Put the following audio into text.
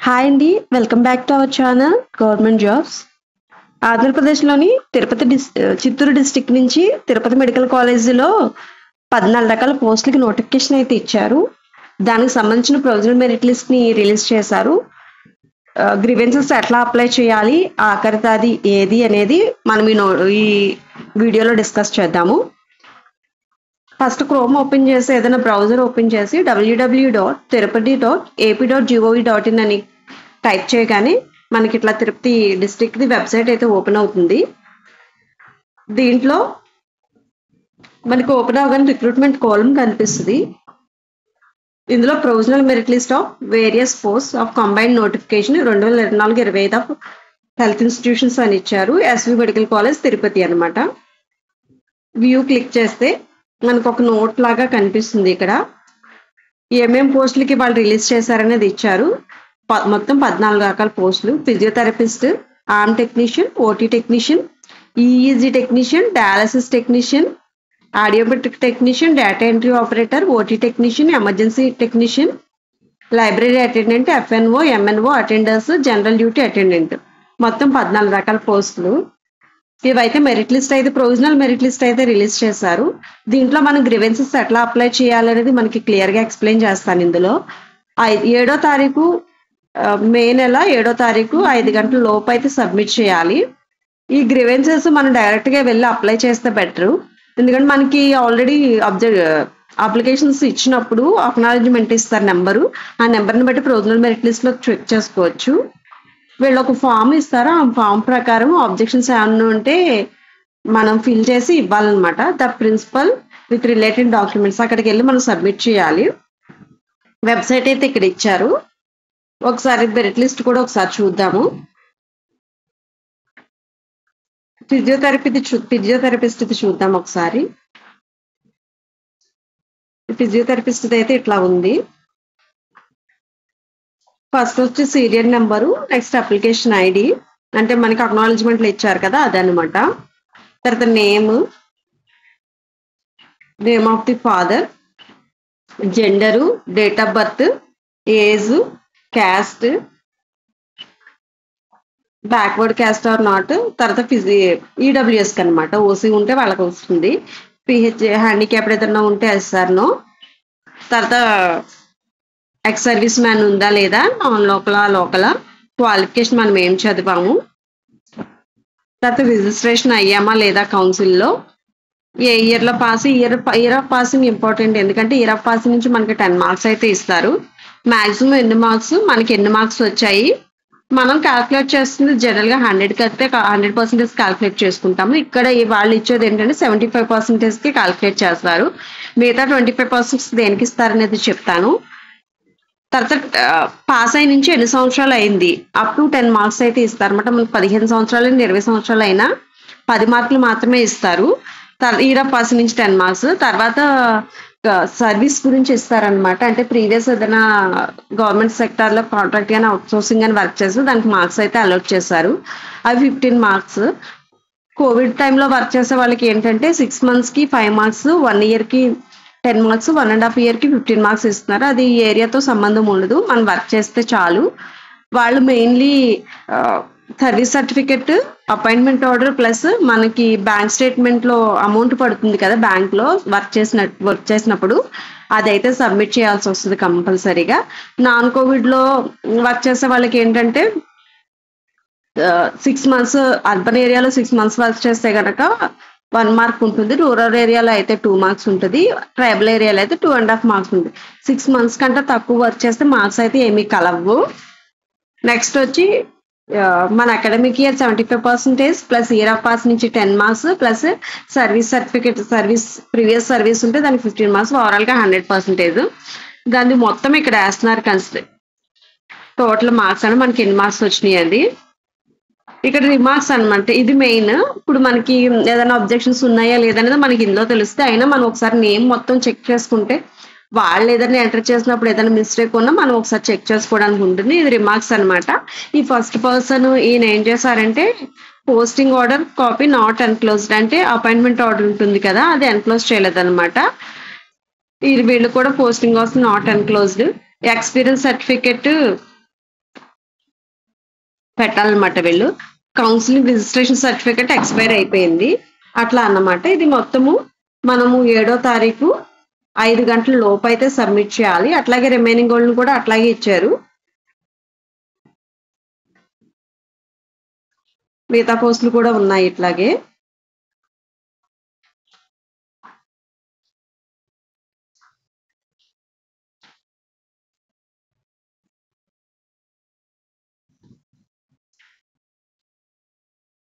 Hi అండి. Welcome back to our channel government jobs. ఆంధ్రప్రదేశ్‌లోని Chittoor district నుంచి తిరుపతి మెడికల్ కాలేజీలో 14 రకాల పోస్టులకి నోటిఫికేషన్ అయితే ఇచ్చారు. దానికి సంబంధించిన ప్రొవిజనల్ మెరిట్ లిస్ట్‌ని రిలీజ్ చేశారు. గ్రీవెన్సెస్ ఎట్లా అప్లై చేయాలి, ఆఖరి తేదీ ఏది అనేది మనం ఈ వీడియోలో డిస్కస్ చేద్దాము. ఫస్ట్ క్రోమ్ ఓపెన్ చేసి ఏదైనా బ్రౌజర్ ఓపెన్ చేసి www.tirupati.ap.gov.in అని టైప్ చేయగానే మనకి ఇట్లా తిరుపతి డిస్ట్రిక్ట్ది వెబ్సైట్ అయితే ఓపెన్ అవుతుంది. దీంట్లో మనకి ఓపెన్ అవగానే రిక్రూట్మెంట్ కాలమ్ కనిపిస్తుంది. ఇందులో provisional merit list of various post of combined notification 2024-25 of health institutions అని ఇచ్చారు. ఎస్వి మెడికల్ కాలేజ్ తిరుపతి అనమాట. వ్యూ క్లిక్ చేస్తే మనకు ఒక నోట్ లాగా కనిపిస్తుంది. ఇక్కడ ఏమేం పోస్టులకి వాళ్ళు రిలీజ్ చేశారనేది ఇచ్చారు. మొత్తం 14 రకాల పోస్టులు. Physiotherapist, arm technician, OT technician, EEG technician, dialysis technician, audiometric technician, data entry operator, OT technician, emergency technician, library attendant, F&O, MNO attenders, general duty attendant, మొత్తం 14 రకాల పోస్టులు. ఇవైతే మెరిట్ లిస్ట్ అయితే ప్రొవిజనల్ మెరిట్ లిస్ట్ అయితే release చేశారు. దీంట్లో మనం grievances ఎట్లా అప్లై చేయాలనేది మనకి క్లియర్గా ఎక్స్ప్లెయిన్ చేస్తాను. ఇందులో 7వ తారీఖు మే నెల 7వ తారీఖు 5 గంటల లోపు అయితే సబ్మిట్ చేయాలి. ఈ గ్రీవెన్సెస్ మనం డైరెక్ట్గా వెళ్ళి అప్లై చేస్తే బెటరు. ఎందుకంటే మనకి ఆల్రెడీ అప్లికేషన్స్ ఇచ్చినప్పుడు అక్నాలెడ్జ్మెంట్ ఇస్తారు నెంబరు. ఆ నెంబర్ని బట్టి ప్రొవిజనల్ మెరిట్ లిస్ట్లో చెక్ చేసుకోవచ్చు. వీళ్ళు ఒక ఫామ్ ఇస్తారు. ఆ ఫామ్ ప్రకారం ఆబ్జెక్షన్స్ ఏమన్నా ఉంటే మనం ఫిల్ చేసి ఇవ్వాలన్నమాట. The principal with related documents అక్కడికి వెళ్ళి మనం సబ్మిట్ చేయాలి. వెబ్సైట్ అయితే ఇక్కడ ఇచ్చారు. ఒకసారి మెరిట్ లిస్ట్ కూడా ఒకసారి చూద్దాము. ఫిజియోథెరపిస్ట్ చూద్దాం ఒకసారి. ఫిజియోథెరపిస్ట్ అయితే ఇట్లా ఉంది. ఫస్ట్ వచ్చి serial number, next application ID, అంటే మనకి అక్నాలెడ్జ్మెంట్లు ఇచ్చారు కదా అదనమాట. తర్వాత name of the father, gender, date of birth, age, caste, backward caste or not, తర్వాత ఈడబ్ల్యూఎస్కి అనమాట. ఓసీ ఉంటే వాళ్ళకి వస్తుంది. పిహెచ్ హ్యాండిక్యాప్డ్ ఏదన్నా ఉంటే ఎస్ఆర్నో. తర్వాత ఎక్స్ సర్వీస్ మ్యాన్ ఉందా లేదా, నాన్ లోకలా, క్వాలిఫికేషన్ మనం ఏం చదివాము, తర్వాత రిజిస్ట్రేషన్ అయ్యామా లేదా కౌన్సిల్లో, ఏ ఇయర్లో pass. Year of passing important, ఎందుకంటే ఇయర్ ఆఫ్ పాసింగ్ నుంచి మనకి 10 మార్క్స్ అయితే ఇస్తారు. మ్యాక్సిమం ఎన్ని మార్క్స్, మనకి ఎన్ని మార్క్స్ వచ్చాయి మనం క్యాల్కులేట్ చేస్తుంది. జనరల్గా 100 అయితే 100% క్యాల్కులేట్ చేసుకుంటాము. ఇక్కడ వాళ్ళు ఇచ్చేది ఏంటంటే 75%కి క్యాల్కులేట్ చేస్తారు. మిగతా 25% దేనికి ఇస్తారనేది చెప్తాను. తర్వాత పాస్ అయి నుంచి ఎన్ని సంవత్సరాలు అయింది, అప్ టు 10 మార్క్స్ అయితే ఇస్తారన్నమాట. మనకు 15 సంవత్సరాలు 20 సంవత్సరాలు అయినా 10 మార్కులు మాత్రమే ఇస్తారు. ఇయర్ ఆఫ్ పాస్ నుంచి 10 మార్క్స్. తర్వాత సర్వీస్ గురించి ఇస్తారనమాట. అంటే ప్రీవియస్ ఏదైనా గవర్నమెంట్ సెక్టార్లో కాంట్రాక్ట్ కానీ అవుట్సోర్సింగ్ అని వర్క్ చేస్తే దానికి మార్క్స్ అయితే అలౌట్ చేశారు. అవి 15 మార్క్స్. కోవిడ్ టైంలో వర్క్ చేసే వాళ్ళకి ఏంటంటే 6 మంత్స్కి 5 మార్క్స్, 1 ఇయర్కి 10 మార్క్స్, 1.5 ఇయర్కి 15 మార్క్స్ ఇస్తున్నారు. అది ఏరియాతో సంబంధం ఉండదు, మనం వర్క్ చేస్తే చాలు. వాళ్ళు mainly service certificate, appointment order plus మనకి బ్యాంక్ స్టేట్మెంట్లో అమౌంట్ పడుతుంది కదా బ్యాంక్లో వర్క్ చేసినప్పుడు, అదైతే సబ్మిట్ చేయాల్సి వస్తుంది కంపల్సరీగా. నాన్ కోవిడ్లో వర్క్ చేసే వాళ్ళకి ఏంటంటే 6 మంత్స్, అర్బన్ ఏరియాలో 6 మంత్స్ వర్క్ చేస్తే కనుక 1 మార్క్ ఉంటుంది. రూరల్ ఏరియాలో అయితే 2 మార్క్స్ ఉంటుంది. ట్రైబల్ ఏరియాలో అయితే 2.5 మార్క్స్ ఉంటుంది. 6 మంత్స్ కంటే తక్కువ వర్క్ చేస్తే మార్క్స్ అయితే ఏమీ కలవు. నెక్స్ట్ వచ్చి మన academic year 75% plus year of pass నుంచి 10 marks plus service certificate, previous service ఉంటే దానికి 15 మార్క్స్, ఓవరాల్గా 100%. దాన్ని మొత్తం ఇక్కడ వేస్తున్నారు కన్సిడర్ టోటల్ మార్క్స్ అని మనకి ఎన్ని మార్క్స్ వచ్చినాయి అది. ఇక్కడ రిమార్క్స్ అనమాట, ఇది మెయిన్. ఇప్పుడు మనకి ఏదైనా అబ్జెక్షన్స్ ఉన్నాయా లేదనేది మనకి ఇందులో తెలిస్తే, అయినా మనం ఒకసారి నేమ్ మొత్తం చెక్ చేసుకుంటే వాళ్ళు ఏదైనా ఎంటర్ చేసినప్పుడు ఏదైనా మిస్టేక్ ఉన్నా మనం ఒకసారి చెక్ చేసుకోవడానికి ఉంటుంది. ఇది రిమార్క్స్ అనమాట. ఈ ఫస్ట్ పర్సన్ ఈయన ఏం చేశారంటే posting order copy not enclosed, అంటే అపాయింట్మెంట్ ఆర్డర్ ఉంటుంది కదా అది ఎన్క్లోజ్ చేయలేదన్నమాట. వీళ్ళు కూడా posting of not enclosed. Experience certificate పెట్టాలన్నమాట. వీళ్ళు కౌన్సిలింగ్ రిజిస్ట్రేషన్ సర్టిఫికేట్ ఎక్స్పైర్ అయిపోయింది అట్లా అన్నమాట. ఇది మొత్తము మనము 7వ తారీఖు 5 గంటల లోపు అయితే సబ్మిట్ చేయాలి. అట్లాగే రిమైనింగ్ వాళ్ళని కూడా అట్లాగే ఇచ్చారు. మిగతా పోస్టులు కూడా ఉన్నాయి ఇట్లాగే.